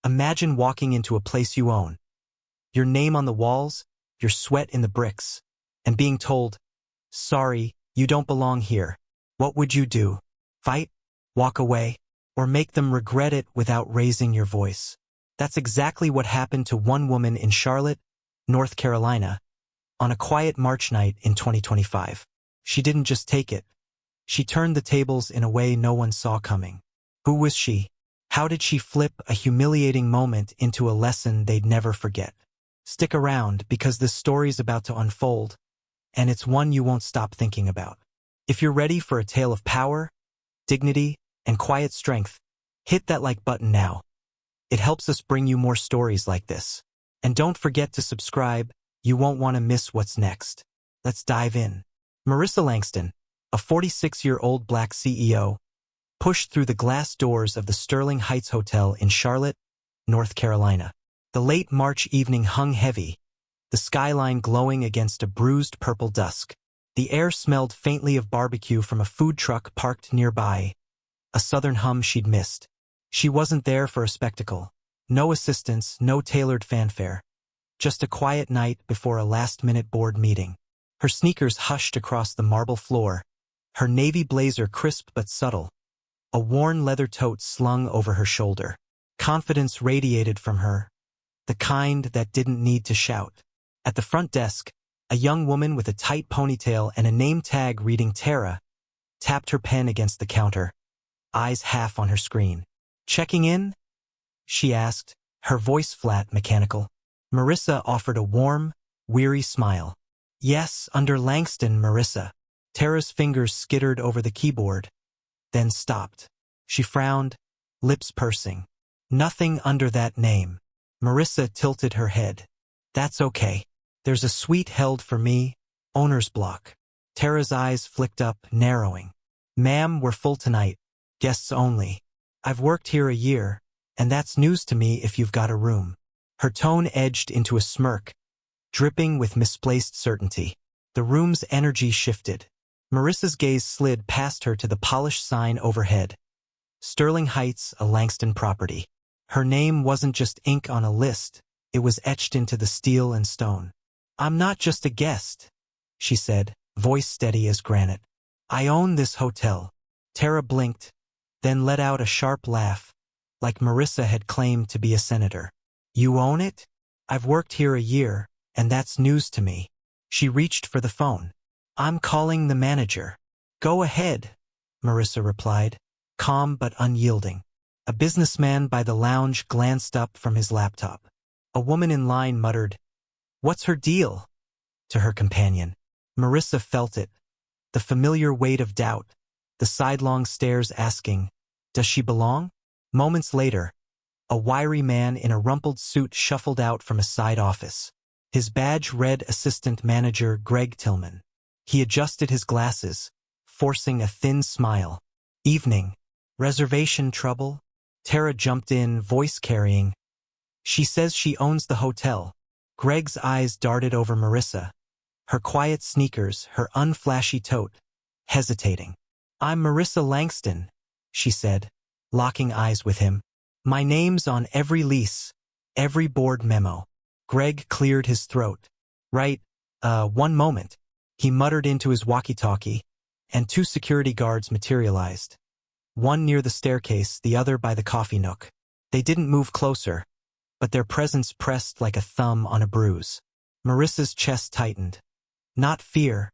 Imagine walking into a place you own, your name on the walls, your sweat in the bricks, and being told, "Sorry, you don't belong here." What would you do? Fight? Walk away? Or make them regret it without raising your voice? That's exactly what happened to one woman in Charlotte, North Carolina, on a quiet March night in 2025. She didn't just take it. She turned the tables in a way no one saw coming. Who was she? How did she flip a humiliating moment into a lesson they'd never forget? Stick around, because this story's about to unfold, and it's one you won't stop thinking about. If you're ready for a tale of power, dignity, and quiet strength, hit that like button now. It helps us bring you more stories like this. And don't forget to subscribe, you won't want to miss what's next. Let's dive in. Marissa Langston, a 46-year-old Black CEO, pushed through the glass doors of the Sterling Heights Hotel in Charlotte, North Carolina. The late March evening hung heavy, the skyline glowing against a bruised purple dusk. The air smelled faintly of barbecue from a food truck parked nearby, a southern hum she'd missed. She wasn't there for a spectacle. No assistants, no tailored fanfare. Just a quiet night before a last-minute board meeting. Her sneakers hushed across the marble floor, her navy blazer crisp but subtle, a worn leather tote slung over her shoulder. Confidence radiated from her, the kind that didn't need to shout. At the front desk, a young woman with a tight ponytail and a name tag reading Tara tapped her pen against the counter, eyes half on her screen. "Checking in?" she asked, her voice flat, mechanical. Marissa offered a warm, weary smile. "Yes, under Langston, Marissa." Tara's fingers skittered over the keyboard, then stopped. She frowned, lips pursing. "Nothing under that name." Marissa tilted her head. "That's okay. There's a suite held for me, owner's block." Tara's eyes flicked up, narrowing. "Ma'am, we're full tonight. Guests only. I've worked here a year, and that's news to me if you've got a room." Her tone edged into a smirk, dripping with misplaced certainty. The room's energy shifted. Marissa's gaze slid past her to the polished sign overhead. Sterling Heights, a Langston property. Her name wasn't just ink on a list, it was etched into the steel and stone. "I'm not just a guest," she said, voice steady as granite. "I own this hotel." Tara blinked, then let out a sharp laugh, like Marissa had claimed to be a senator. "You own it? I've worked here a year, and that's news to me." She reached for the phone. "I'm calling the manager." "Go ahead," Marissa replied, calm but unyielding. A businessman by the lounge glanced up from his laptop. A woman in line muttered, "What's her deal?" to her companion. Marissa felt it, the familiar weight of doubt, the sidelong stares asking, "Does she belong?" Moments later, a wiry man in a rumpled suit shuffled out from a side office. His badge read Assistant Manager Greg Tillman. He adjusted his glasses, forcing a thin smile. "Evening. Reservation trouble?" Tara jumped in, voice carrying. "She says she owns the hotel." Greg's eyes darted over Marissa, her quiet sneakers, her unflashy tote, hesitating. "I'm Marissa Langston," she said, locking eyes with him. "My name's on every lease, every board memo." Greg cleared his throat. "Right, one moment." He muttered into his walkie-talkie, and two security guards materialized. One near the staircase, the other by the coffee nook. They didn't move closer, but their presence pressed like a thumb on a bruise. Marissa's chest tightened. Not fear,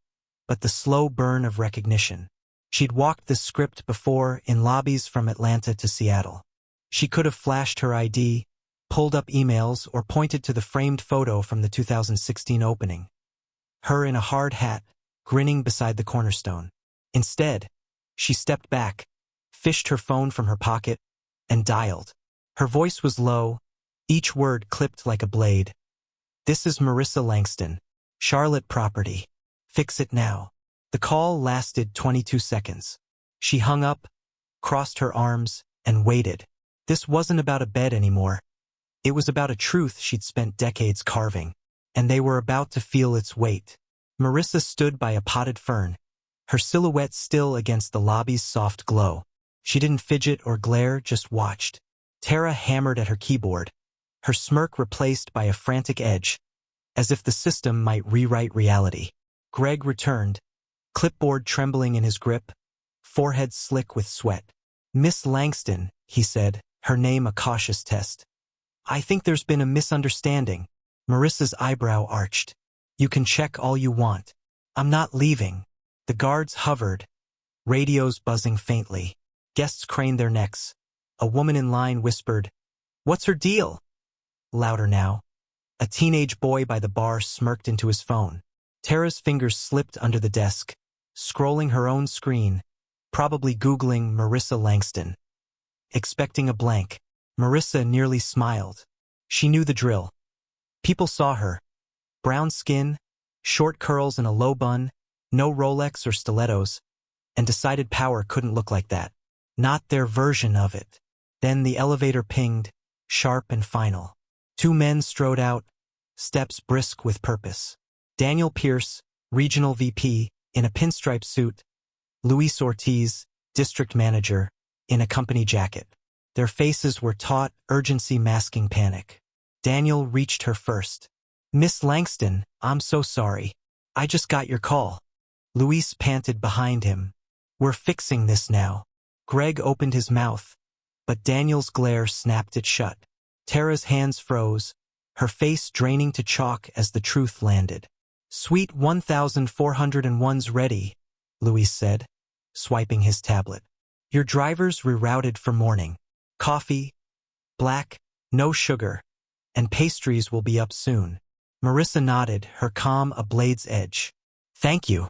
but the slow burn of recognition. She'd walked this script before in lobbies from Atlanta to Seattle. She could have flashed her ID, pulled up emails, or pointed to the framed photo from the 2016 opening. Her in a hard hat, grinning beside the cornerstone. Instead, she stepped back, fished her phone from her pocket, and dialed. Her voice was low, each word clipped like a blade. "This is Marissa Langston, Charlotte property. Fix it now." The call lasted 22 seconds. She hung up, crossed her arms, and waited. This wasn't about a bed anymore. It was about a truth she'd spent decades carving, and they were about to feel its weight. Marissa stood by a potted fern, her silhouette still against the lobby's soft glow. She didn't fidget or glare, just watched. Tara hammered at her keyboard, her smirk replaced by a frantic edge, as if the system might rewrite reality. Greg returned, clipboard trembling in his grip, forehead slick with sweat. "Miss Langston," he said, her name a cautious test. "I think there's been a misunderstanding." Marissa's eyebrow arched. "You can check all you want. I'm not leaving." The guards hovered, radios buzzing faintly. Guests craned their necks. A woman in line whispered, "What's her deal?" Louder now. A teenage boy by the bar smirked into his phone. Tara's fingers slipped under the desk, scrolling her own screen, probably Googling Marissa Langston. Expecting a blank, Marissa nearly smiled. She knew the drill. People saw her. Brown skin, short curls and a low bun, no Rolex or stilettos, and decided power couldn't look like that. Not their version of it. Then the elevator pinged, sharp and final. Two men strode out, steps brisk with purpose. Daniel Pierce, regional VP, in a pinstripe suit. Luis Ortiz, district manager, in a company jacket. Their faces were taut, urgency masking panic. Daniel reached her first. "Miss Langston, I'm so sorry. I just got your call." Luis panted behind him. "We're fixing this now." Greg opened his mouth, but Daniel's glare snapped it shut. Tara's hands froze, her face draining to chalk as the truth landed. "Suite 1401's ready," Luis said, swiping his tablet. "Your driver's rerouted for morning. Coffee, black, no sugar, and pastries will be up soon." Marissa nodded, her calm a blade's edge. "Thank you."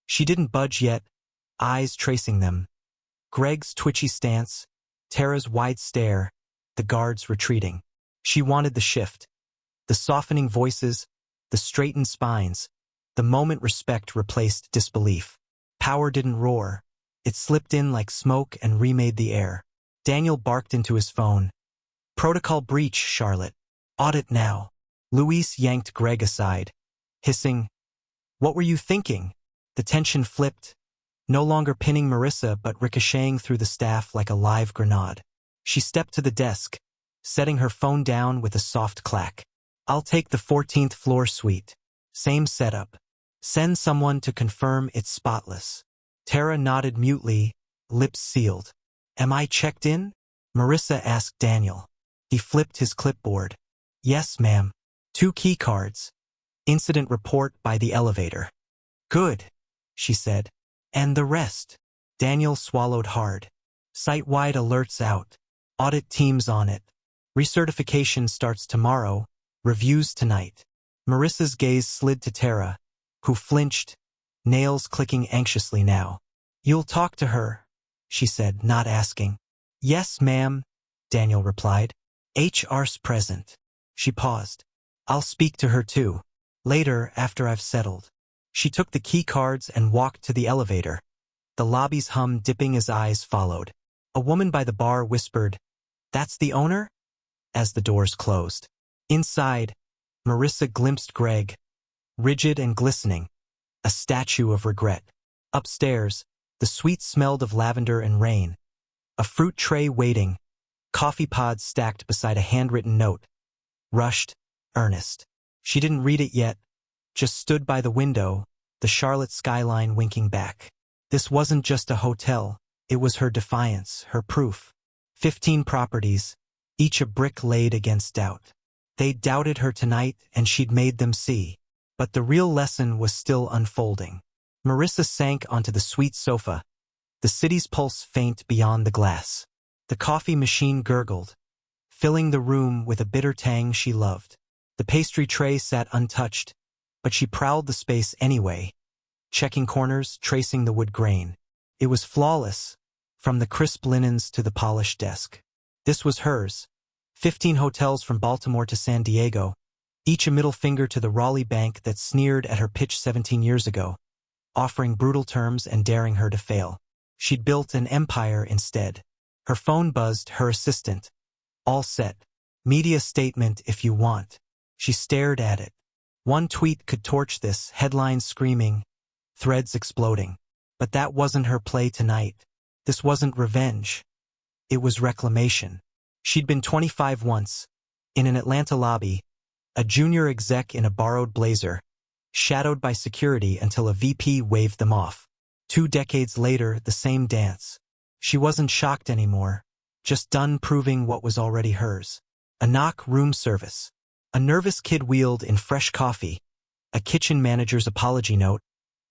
She didn't budge yet, eyes tracing them. Greg's twitchy stance, Tara's wide stare, the guards retreating. She wanted the shift. The softening voices, the straightened spines, the moment respect replaced disbelief. Power didn't roar. It slipped in like smoke and remade the air. Daniel barked into his phone. "Protocol breach, Charlotte. Audit now." Luis yanked Greg aside, hissing, "What were you thinking?" The tension flipped, no longer pinning Marissa but ricocheting through the staff like a live grenade. She stepped to the desk, setting her phone down with a soft clack. "I'll take the 14th floor suite. Same setup. Send someone to confirm it's spotless." Tara nodded mutely, lips sealed. "Am I checked in?" Marissa asked Daniel. He flipped his clipboard. "Yes, ma'am. 2 key cards. Incident report by the elevator." "Good," she said. "And the rest?" Daniel swallowed hard. "Site-wide alerts out. Audit teams on it. Recertification starts tomorrow. Reviews tonight." Marissa's gaze slid to Tara, who flinched, nails clicking anxiously now. "You'll talk to her," she said, not asking. "Yes, ma'am," Daniel replied. "HR's present." She paused. "I'll speak to her too. Later, after I've settled." She took the key cards and walked to the elevator. The lobby's hum dipping as eyes followed. A woman by the bar whispered, "That's the owner?" as the doors closed. Inside, Marissa glimpsed Greg, rigid and glistening, a statue of regret. Upstairs, the suite smelled of lavender and rain. A fruit tray waiting, coffee pods stacked beside a handwritten note. Rushed, earnest. She didn't read it yet, just stood by the window, the Charlotte skyline winking back. This wasn't just a hotel, it was her defiance, her proof. 15 properties, each a brick laid against doubt. They doubted her tonight and she'd made them see. But the real lesson was still unfolding. Marissa sank onto the suite sofa, the city's pulse faint beyond the glass. The coffee machine gurgled, filling the room with a bitter tang she loved. The pastry tray sat untouched, but she prowled the space anyway, checking corners, tracing the wood grain. It was flawless, from the crisp linens to the polished desk. This was hers. 15 hotels from Baltimore to San Diego, each a middle finger to the Raleigh bank that sneered at her pitch 17 years ago, offering brutal terms and daring her to fail. She'd built an empire instead. Her phone buzzed, her assistant. "All set. Media statement if you want." She stared at it. One tweet could torch this, headlines screaming, threads exploding. But that wasn't her play tonight. This wasn't revenge. It was reclamation. She'd been 25 once, in an Atlanta lobby, a junior exec in a borrowed blazer, shadowed by security until a VP waved them off. 2 decades later, the same dance. She wasn't shocked anymore, just done proving what was already hers. A knock, room service. A nervous kid wheeled in fresh coffee, a kitchen manager's apology note,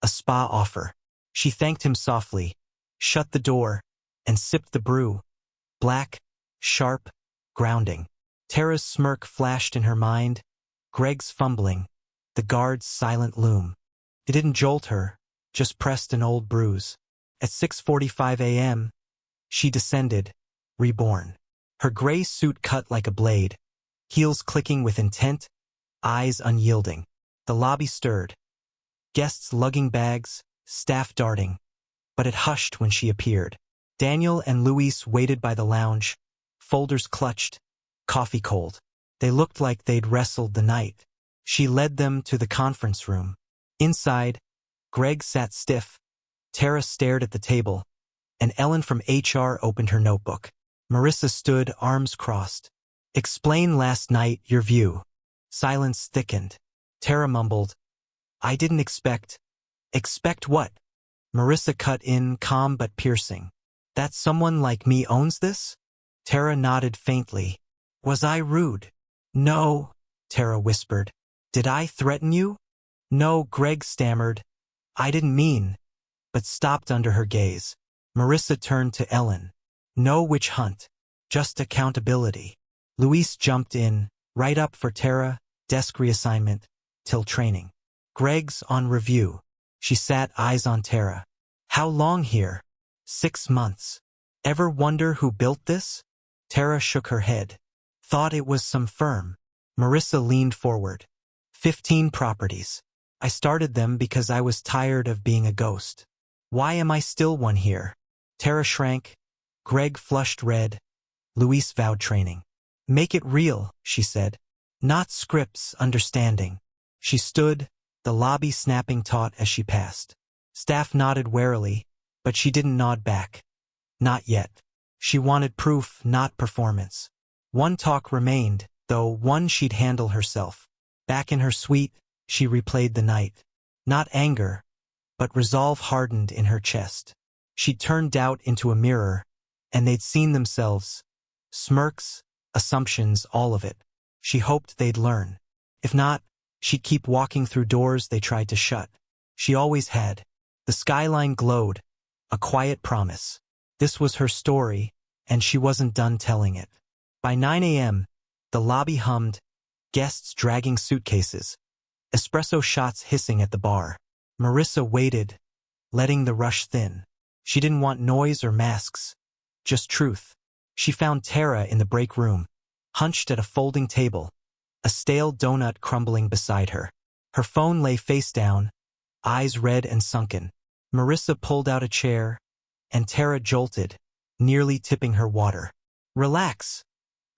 a spa offer. She thanked him softly, shut the door, and sipped the brew. Black, sharp, grounding. Tara's smirk flashed in her mind, Greg's fumbling, the guard's silent loom. It didn't jolt her, just pressed an old bruise. At 6:45 a.m., she descended, reborn. Her gray suit cut like a blade, heels clicking with intent, eyes unyielding. The lobby stirred. Guests lugging bags, staff darting. But it hushed when she appeared. Daniel and Luis waited by the lounge, folders clutched, coffee cold. They looked like they'd wrestled the night. She led them to the conference room. Inside, Greg sat stiff. Tara stared at the table, and Ellen from HR opened her notebook. Marissa stood, arms crossed. Explain last night, your view. Silence thickened. Tara mumbled, I didn't expect. Expect what? Marissa cut in, calm but piercing. That someone like me owns this? Tara nodded faintly. Was I rude? No, Tara whispered. Did I threaten you? No, Greg stammered. I didn't mean, but stopped under her gaze. Marissa turned to Ellen. No witch hunt, just accountability. Luis jumped in, right up for Tara, desk reassignment, till training. Greg's on review. She sat, eyes on Tara. How long here? 6 months. Ever wonder who built this? Tara shook her head. Thought it was some firm. Marissa leaned forward. 15 properties. I started them because I was tired of being a ghost. Why am I still one here? Tara shrank. Greg flushed red. Luis vowed training. Make it real, she said. Not scripts, understanding. She stood, the lobby snapping taut as she passed. Staff nodded warily, but she didn't nod back. Not yet. She wanted proof, not performance. One talk remained, though one she'd handle herself. Back in her suite, she replayed the night. Not anger, but resolve hardened in her chest. She'd turned doubt into a mirror, and they'd seen themselves. Smirks, assumptions, all of it. She hoped they'd learn. If not, she'd keep walking through doors they tried to shut. She always had. The skyline glowed, a quiet promise. This was her story, and she wasn't done telling it. By 9 a.m., the lobby hummed, guests dragging suitcases, espresso shots hissing at the bar. Marissa waited, letting the rush thin. She didn't want noise or masks, just truth. She found Tara in the break room, hunched at a folding table, a stale donut crumbling beside her. Her phone lay face down, eyes red and sunken. Marissa pulled out a chair, and Tara jolted, nearly tipping her water. Relax,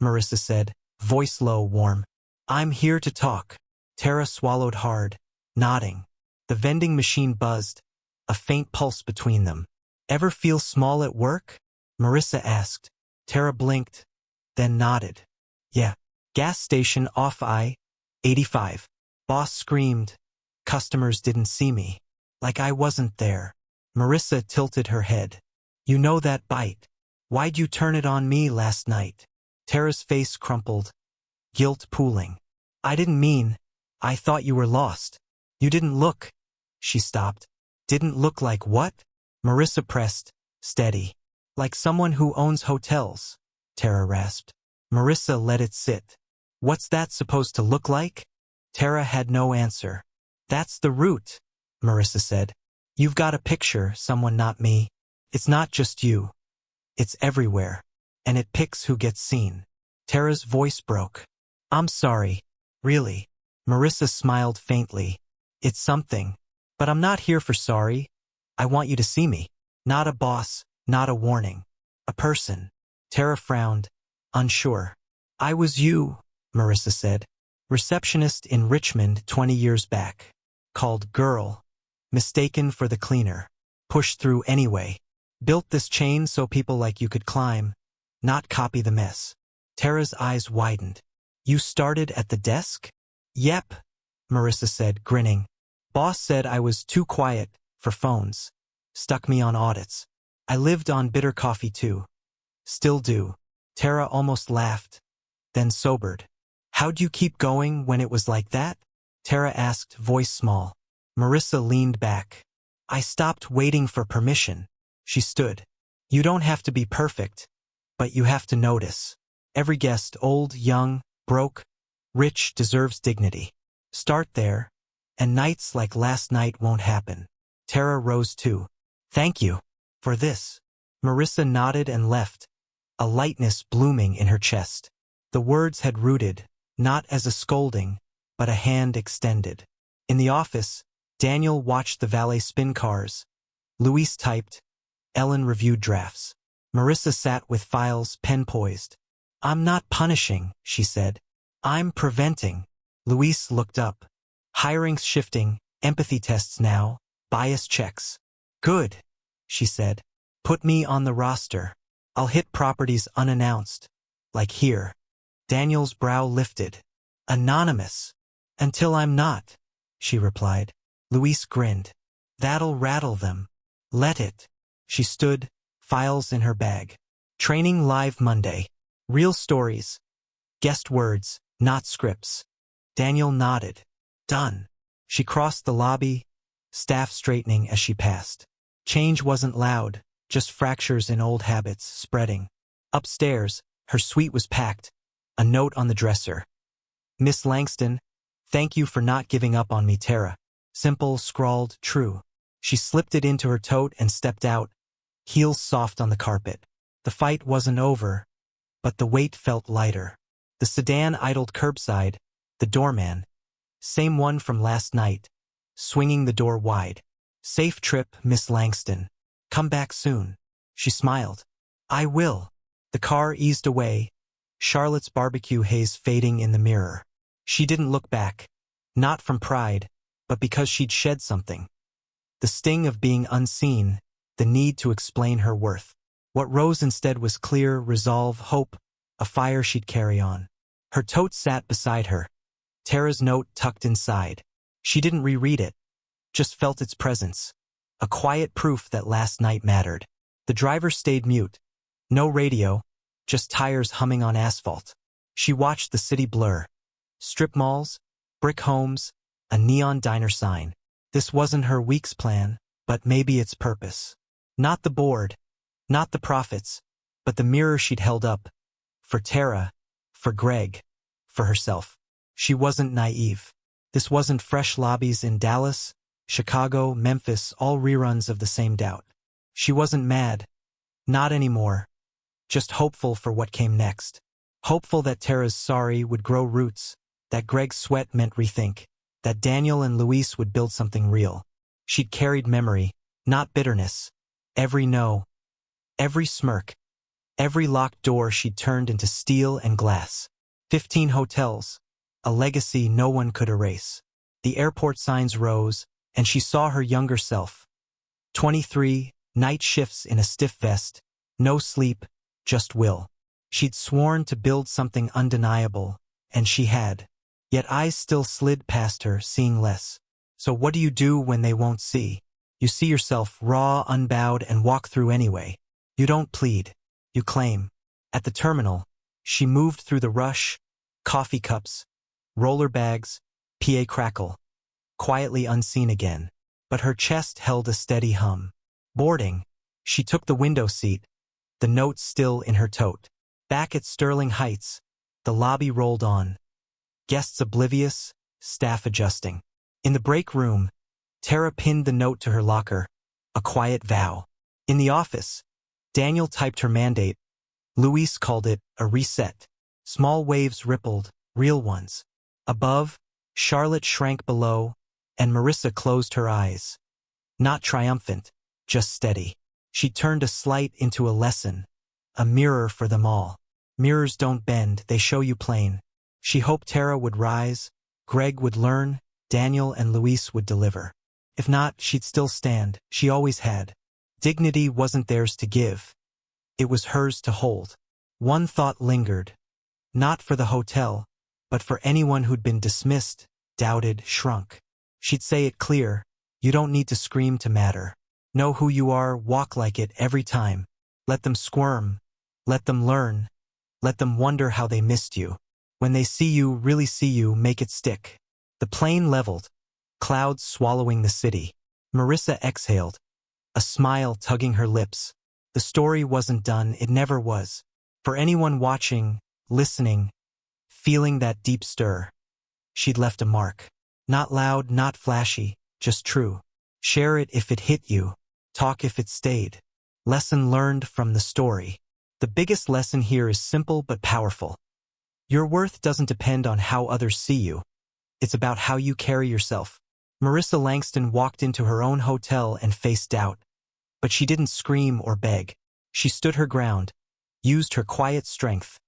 Marissa said, voice low, warm. I'm here to talk. Tara swallowed hard, nodding. The vending machine buzzed, a faint pulse between them. Ever feel small at work? Marissa asked. Tara blinked, then nodded. Yeah. Gas station off I-85. Boss screamed. Customers didn't see me. Like I wasn't there. Marissa tilted her head. You know that bite. Why'd you turn it on me last night? Tara's face crumpled, guilt pooling. I didn't mean. I thought you were lost. You didn't look. She stopped. Didn't look like what? Marissa pressed, steady. Like someone who owns hotels, Tara rasped. Marissa let it sit. What's that supposed to look like? Tara had no answer. That's the root, Marissa said. You've got a picture, someone not me. It's not just you. It's everywhere. And it picks who gets seen. Tara's voice broke. I'm sorry. Really. Marissa smiled faintly. It's something. But I'm not here for sorry. I want you to see me. Not a boss, not a warning. A person. Tara frowned, unsure. I was you, Marissa said. Receptionist in Richmond 20 years back. Called girl. Mistaken for the cleaner. Pushed through anyway. Built this chain so people like you could climb, not copy the mess. Tara's eyes widened. You started at the desk? Yep, Marissa said, grinning. Boss said I was too quiet for phones. Stuck me on audits. I lived on bitter coffee too. Still do. Tara almost laughed, then sobered. How'd you keep going when it was like that? Tara asked, voice small. Marissa leaned back. I stopped waiting for permission. She stood. You don't have to be perfect, but you have to notice. Every guest, old, young, broke, rich, deserves dignity. Start there, and nights like last night won't happen. Tara rose too. Thank you for this. Marissa nodded and left, a lightness blooming in her chest. The words had rooted, not as a scolding, but a hand extended. In the office, Daniel watched the valet spin cars. Luis typed. Ellen reviewed drafts. Marissa sat with files, pen poised. I'm not punishing, she said. I'm preventing. Luis looked up. Hiring's shifting, empathy tests now, bias checks. Good, she said. Put me on the roster. I'll hit properties unannounced. Like here. Daniel's brow lifted. Anonymous. Until I'm not, she replied. Luis grinned. That'll rattle them. Let it. She stood, files in her bag. Training live Monday. Real stories. Guest words, not scripts. Daniel nodded. Done. She crossed the lobby, staff straightening as she passed. Change wasn't loud, just fractures in old habits spreading. Upstairs, her suite was packed. A note on the dresser. Miss Langston, thank you for not giving up on me, Tara. Simple, scrawled, true. She slipped it into her tote and stepped out, heels soft on the carpet. The fight wasn't over, but the weight felt lighter. The sedan idled curbside, the doorman, same one from last night, swinging the door wide. Safe trip, Miss Langston. Come back soon. She smiled. I will. The car eased away, Charlotte's barbecue haze fading in the mirror. She didn't look back, not from pride, but because she'd shed something. The sting of being unseen, the need to explain her worth. What rose instead was clear resolve, hope, a fire she'd carry on. Her tote sat beside her, Tara's note tucked inside. She didn't reread it, just felt its presence. A quiet proof that last night mattered. The driver stayed mute. No radio, just tires humming on asphalt. She watched the city blur. Strip malls, brick homes, a neon diner sign. This wasn't her week's plan, but maybe its purpose. Not the board, not the profits, but the mirror she'd held up. For Tara, for Greg, for herself. She wasn't naive. This wasn't fresh lobbies in Dallas, Chicago, Memphis, all reruns of the same doubt. She wasn't mad. Not anymore. Just hopeful for what came next. Hopeful that Tara's sorry would grow roots, that Greg's sweat meant rethink, that Daniel and Luis would build something real. She'd carried memory, not bitterness. Every no, every smirk, every locked door she'd turned into steel and glass. 15 hotels, a legacy no one could erase. The airport signs rose, and she saw her younger self. 23, night shifts in a stiff vest, no sleep, just will. She'd sworn to build something undeniable, and she had. Yet eyes still slid past her, seeing less. So what do you do when they won't see? You see yourself raw, unbowed, and walk through anyway. You don't plead. You claim. At the terminal, she moved through the rush, coffee cups, roller bags, PA crackle. Quietly unseen again. But her chest held a steady hum. Boarding. She took the window seat, the note still in her tote. Back at Sterling Heights, the lobby rolled on. Guests oblivious, staff adjusting. In the break room, Tara pinned the note to her locker, a quiet vow. In the office, Daniel typed her mandate. Luis called it a reset. Small waves rippled, real ones. Above, Charlotte shrank below, and Marissa closed her eyes. Not triumphant, just steady. She turned a slight into a lesson, a mirror for them all. Mirrors don't bend, they show you plain. She hoped Tara would rise, Greg would learn, Daniel and Luis would deliver. If not, she'd still stand, she always had. Dignity wasn't theirs to give. It was hers to hold. One thought lingered. Not for the hotel, but for anyone who'd been dismissed, doubted, shrunk. She'd say it clear, you don't need to scream to matter. Know who you are, walk like it every time. Let them squirm. Let them learn. Let them wonder how they missed you. When they see you, really see you, make it stick. The plane leveled, clouds swallowing the city. Marissa exhaled, a smile tugging her lips. The story wasn't done, it never was. For anyone watching, listening, feeling that deep stir, she'd left a mark. Not loud, not flashy, just true. Share it if it hit you. Talk if it stayed. Lesson learned from the story. The biggest lesson here is simple but powerful. Your worth doesn't depend on how others see you. It's about how you carry yourself. Marissa Langston walked into her own hotel and faced doubt. But she didn't scream or beg. She stood her ground, used her quiet strength,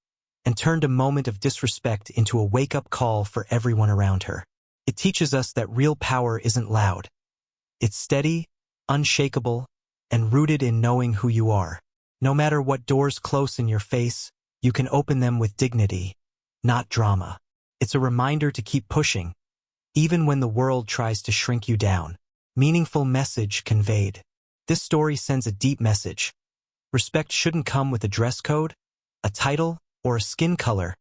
and turned a moment of disrespect into a wake-up call for everyone around her. It teaches us that real power isn't loud. It's steady, unshakable, and rooted in knowing who you are. No matter what doors close in your face, you can open them with dignity, not drama. It's a reminder to keep pushing, even when the world tries to shrink you down. Meaningful message conveyed. This story sends a deep message. Respect shouldn't come with a dress code, a title, or a skin color.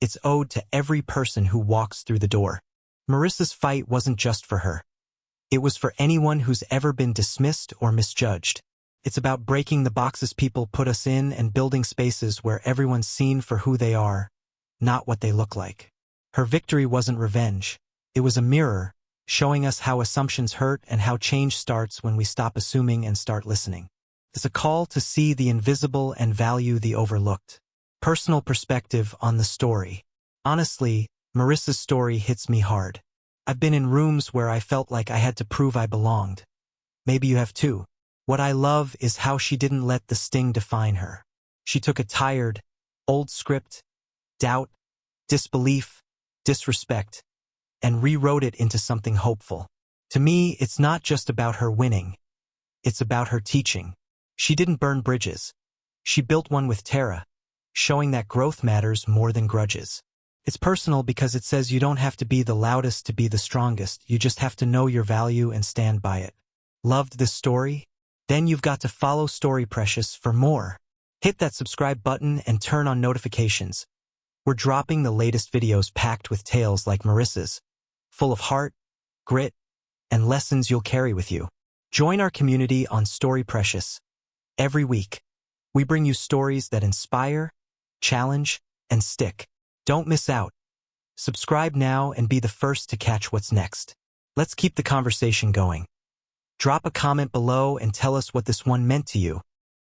It's owed to every person who walks through the door. Marissa's fight wasn't just for her. It was for anyone who's ever been dismissed or misjudged. It's about breaking the boxes people put us in and building spaces where everyone's seen for who they are, not what they look like. Her victory wasn't revenge. It was a mirror, showing us how assumptions hurt and how change starts when we stop assuming and start listening. It's a call to see the invisible and value the overlooked. Personal perspective on the story. Honestly, Marissa's story hits me hard. I've been in rooms where I felt like I had to prove I belonged. Maybe you have too. What I love is how she didn't let the sting define her. She took a tired, old script, doubt, disbelief, disrespect, and rewrote it into something hopeful. To me, it's not just about her winning. It's about her teaching. She didn't burn bridges. She built one with Tara, showing that growth matters more than grudges. It's personal because it says you don't have to be the loudest to be the strongest. You just have to know your value and stand by it. Loved this story? Then you've got to follow Story Precious for more. Hit that subscribe button and turn on notifications. We're dropping the latest videos packed with tales like Marissa's, full of heart, grit, and lessons you'll carry with you. Join our community on Story Precious. Every week, we bring you stories that inspire, challenge, and stick. Don't miss out. Subscribe now and be the first to catch what's next. Let's keep the conversation going. Drop a comment below and tell us what this one meant to you.